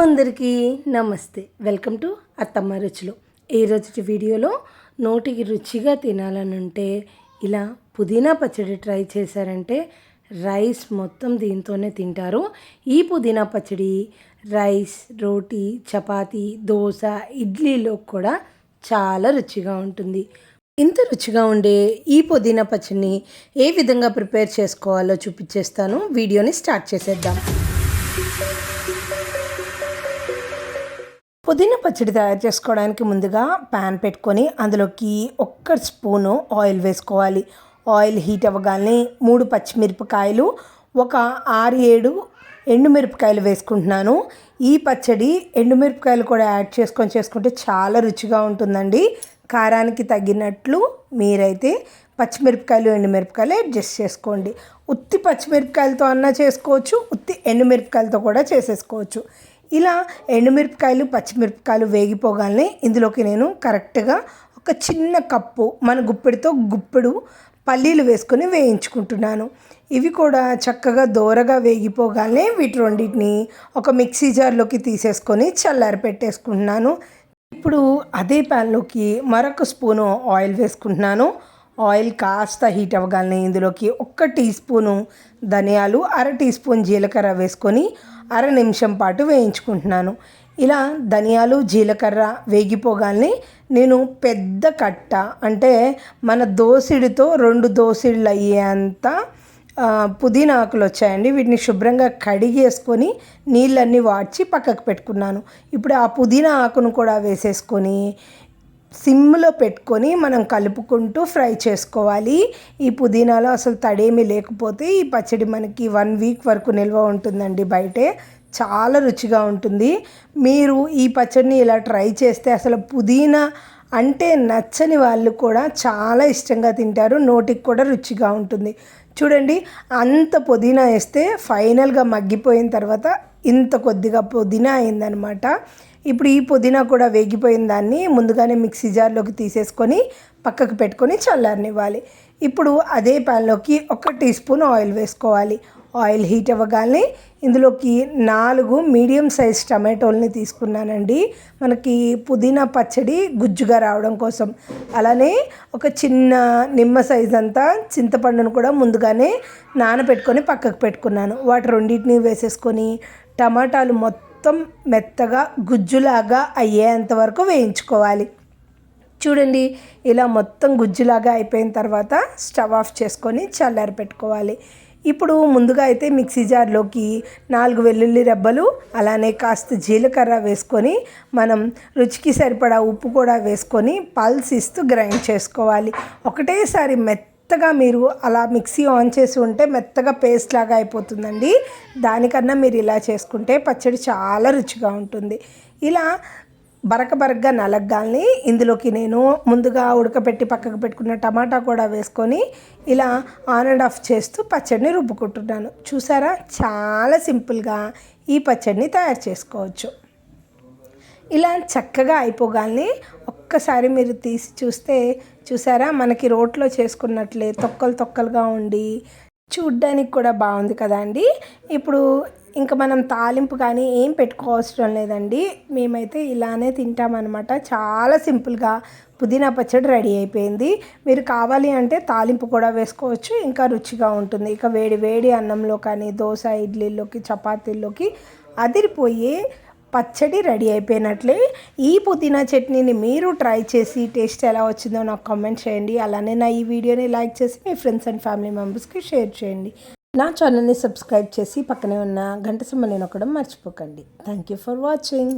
అందరికీ నమస్తే. Welcome to అత్తమ్మ రుచులు. ఈరోజు వీడియోలో నోటికి రుచిగా తినాలనుంటే ఇలా పుదీనా పచ్చడి ట్రై చేశారంటే రైస్ మొత్తం దీంతోనే తింటారు. ఈ పుదీనా పచ్చడి రైస్, రోటీ, చపాతీ, దోశ, ఇడ్లీలో కూడా చాలా రుచిగా ఉంటుంది. ఇంత రుచిగా ఉండే ఈ పుదీనా పచ్చడిని ఏ విధంగా ప్రిపేర్ చేసుకోవాలో చూపించేస్తాను. వీడియోని స్టార్ట్ చేసేద్దాం. పుదీనా పచ్చడి తయారు చేసుకోవడానికి ముందుగా ప్యాన్ పెట్టుకొని అందులోకి 1 స్పూను ఆయిల్ వేసుకోవాలి. ఆయిల్ హీట్ అవ్వగానే 3 పచ్చిమిరపకాయలు, ఒక 6-7 ఎండుమిరపకాయలు వేసుకుంటున్నాను. ఈ పచ్చడి ఎండుమిరపకాయలు కూడా యాడ్ చేసుకుంటే చాలా రుచిగా ఉంటుందండి. కారానికి తగినట్లు మీరైతే పచ్చిమిరపకాయలు, ఎండుమిరపకాయలు అడ్జస్ట్ చేసుకోండి. ఉత్తి పచ్చిమిరపకాయలతో అన్నా చేసుకోవచ్చు, ఉత్తి ఎండుమిరపకాయలతో కూడా చేసేసుకోవచ్చు. ఇలా ఎండుమిరపకాయలు, పచ్చిమిరపకాయలు వేగిపోగానే ఇందులోకి నేను కరెక్ట్గా ఒక చిన్న కప్పు, మన గుప్పెడితో గుప్పెడు పల్లీలు వేసుకొని వేయించుకుంటున్నాను. ఇవి కూడా చక్కగా దోరగా వేగిపోగానే వీటి రెండింటిని ఒక మిక్సీ జార్లోకి తీసేసుకొని చల్లారి పెట్టేసుకుంటున్నాను. ఇప్పుడు అదే ప్యాన్లోకి మరొక స్పూను ఆయిల్ వేసుకుంటున్నాను. ఆయిల్ కాస్త హీట్ అవ్వగానే ఇందులోకి 1 టీ స్పూను ధనియాలు, 1/2 టీ స్పూన్ జీలకర్ర వేసుకొని 1/2 నిమిషం పాటు వేయించుకుంటున్నాను. ఇలా ధనియాలు, జీలకర్ర వేగిపోగానే నేను పెద్ద కట్ట, అంటే మన దోసిడితో 2 దోసిళ్ళు అయ్యేంత పుదీనా ఆకులు వచ్చాయండి. వీటిని శుభ్రంగా కడిగేసుకొని నీళ్ళన్నీ వాడ్చి పక్కకు పెట్టుకున్నాను. ఇప్పుడు ఆ పుదీనా ఆకును కూడా వేసేసుకొని సిమ్లో పెట్టుకొని మనం కలుపుకుంటూ ఫ్రై చేసుకోవాలి. ఈ పుదీనాలో అసలు తడేమీ లేకపోతే ఈ పచ్చడి మనకి 1 వీక్ వరకు నిల్వ ఉంటుందండి. బయటే చాలా రుచిగా ఉంటుంది. మీరు ఈ పచ్చడిని ఇలా ట్రై చేస్తే అసలు పుదీనా అంటే నచ్చని వాళ్ళు కూడా చాలా ఇష్టంగా తింటారు. నోటికి కూడా రుచిగా ఉంటుంది. చూడండి, అంత పుదీనా వేస్తే ఫైనల్గా మగ్గిపోయిన తర్వాత ఇంత కొద్దిగా పుదీనా అయిందనమాట. ఇప్పుడు ఈ పుదీనా కూడా వేగిపోయిన దాన్ని ముందుగానే మిక్సీ జార్లోకి తీసేసుకొని పక్కకు పెట్టుకొని చల్లారనివ్వాలి. ఇప్పుడు అదే ప్యాన్లోకి 1 టీ స్పూన్ ఆయిల్ వేసుకోవాలి. ఆయిల్ హీట్ అవ్వగానే ఇందులోకి 4 మీడియం సైజ్ టమాటోల్ని తీసుకున్నానండి, మనకి పుదీనా పచ్చడి గుజ్జుగా రావడం కోసం. అలానే ఒక చిన్న నిమ్మ సైజ్ అంతా చింతపండును కూడా ముందుగానే నానబెట్టుకొని పక్కకు పెట్టుకున్నాను. వాటి రెండింటిని వేసేసుకొని టమాటాలు మొత్తం మెత్తగా గుజ్జులాగా అయ్యేంత వరకు వేయించుకోవాలి. చూడండి, ఇలా మొత్తం గుజ్జులాగా అయిపోయిన తర్వాత స్టవ్ ఆఫ్ చేసుకొని చల్లారి పెట్టుకోవాలి. ఇప్పుడు ముందుగా అయితే మిక్సీ జార్లోకి 4 వెల్లుల్లి రెబ్బలు, అలానే కాస్త జీలకర్ర వేసుకొని మనం రుచికి సరిపడా ఉప్పు కూడా వేసుకొని పల్స్ ఇస్తూ గ్రైండ్ చేసుకోవాలి. ఒకటేసారి మెత్తగా మీరు అలా మిక్సీ ఆన్ చేసి ఉంటే మెత్తగా పేస్ట్ లాగా అయిపోతుందండి. దానికన్నా మీరు ఇలా చేసుకుంటే పచ్చడి చాలా రుచిగా ఉంటుంది. ఇలా బరకగా నలగ్గాల్ని ఇందులోకి నేను ముందుగా ఉడకపెట్టి పక్కకు పెట్టుకున్న టమాటా కూడా వేసుకొని ఇలా ఆన్ అండ్ ఆఫ్ చేస్తూ పచ్చడిని రుబ్బుకుంటున్నాను. చూసారా, చాలా సింపుల్గా ఈ పచ్చడిని తయారు చేసుకోవచ్చు. ఇలా చక్కగా అయిపోగాల్ని ఒక్కసారి మీరు తీసి చూస్తే చూసారా, మనకి రోట్లో చేసుకున్నట్లే తొక్కలుగా ఉండి చూడ్డానికి కూడా బాగుంది కదా అండి. ఇప్పుడు ఇంకా మనం తాలింపు కానీ ఏం పెట్టుకోవసరం లేదండి. మేమైతే ఇలానే తింటామన్నమాట. చాలా సింపుల్గా పుదీనా పచ్చడి రెడీ అయిపోయింది. మీరు కావాలి అంటే తాలింపు కూడా వేసుకోవచ్చు, ఇంకా రుచిగా ఉంటుంది. ఇక వేడి అన్నంలో కానీ దోశ, ఇడ్లీలోకి, చపాతీల్లోకి అదిరిపోయే పచ్చడి రెడీ అయిపోయినట్లే. ఈ పుదీనా చట్నీని మీరు ట్రై చేసి టేస్ట్ ఎలా వచ్చిందో నాకు కామెంట్ చేయండి. అలానే నా ఈ వీడియోని లైక్ చేసి మీ ఫ్రెండ్స్ అండ్ ఫ్యామిలీ మెంబర్స్కి షేర్ చేయండి. నా ఛానల్ని సబ్స్క్రైబ్ చేసి పక్కనే ఉన్న గంట సింబల్ని నొక్కడం మర్చిపోకండి. Thank you for watching.